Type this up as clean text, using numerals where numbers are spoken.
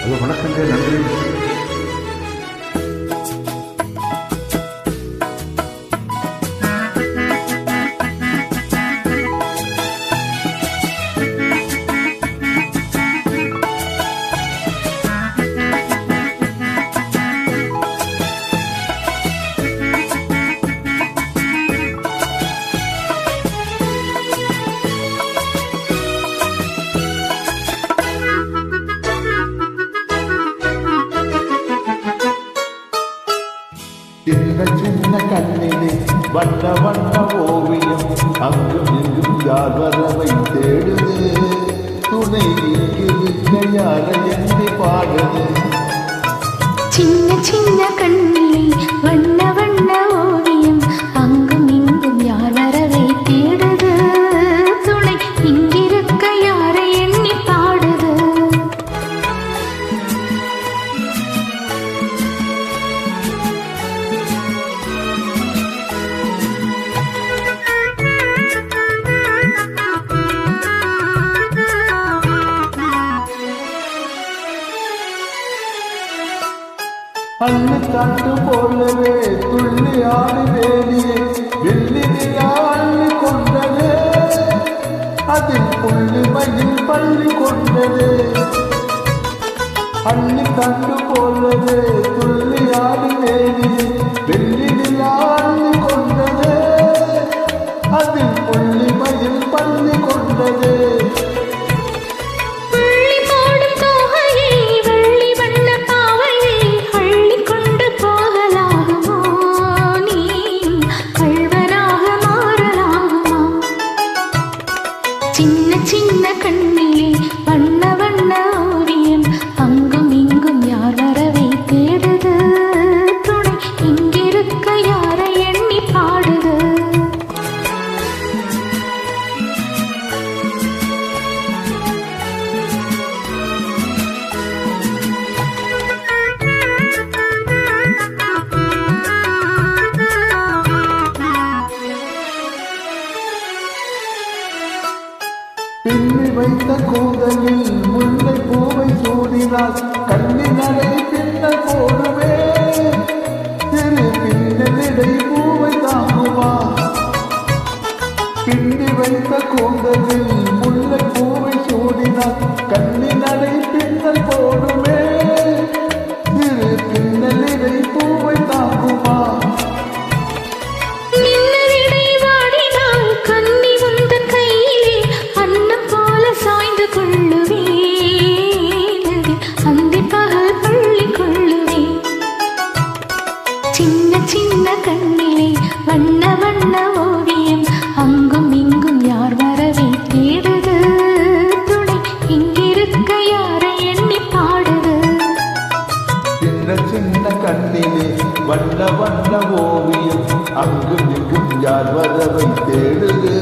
அது வணக்கங்க, நன்றி. சின்ன சின்ன கண்ணிலே வண்ண வண்ண ஓவியம் அங்கும் இங்கும் யார் வரவை தேடுது, துணை இருக்க யாரை எண்ணி பாடுது. சின்ன சின்ன கண்ணிலே வண்ண வண்ண ஓவியம் அங்கும் இங்கும் யார் வரவை தேடுது, துணை இங்கிருக்க யாரை எண்ணி பாடுது. அள்ளு காட்டு போலவே துள்ளி ஆடி வேலியே வெள்ளி நிலா அள்ளி கொண்டது, அதில் புள்ளி மயில் பள்ளி கொண்டது. அள்ளி காட்டு போலவே துள்ளி ஆடி வேலியே வெள்ளி நிலா அள்ளி கொண்டது, அதில் புள்ளி மயில் பள்ளி கொண்டது. சின்ன சின்ன கண்ணிலே வண்ண வண்ண ஓவியம் அங்கும் இங்கும் யார் வரவை தேடுது, துணை இங்கிருக்க யாரை எண்ணி பாடுது. பின்னி வைத்த கூந்தலில் முல்லை பூவை சூடினாள், கண்ணி நடை பின்னல் போடுவே, திரு பின்னலிடை பூவை தாங்குமா. பின்னி வைத்த கூந்தலில் முல்லை பூவை சூடினாள், கண்ணி நடை பின்னல் போடுவே, திரு பின்னலிடை பூவை தாங்குமா. சின்ன சின்ன கண்ணிலே வண்ண வண்ண ஓவியம் அங்கும் இங்கும் யார் வரவை தேடுது, துணை இங்கிருக்க யாரை எண்ணி பாடுது. சின்ன சின்ன கண்ணிலே வண்ண வண்ண ஓவியம் அங்கும் இங்கும் யார் வரவை தேடுது.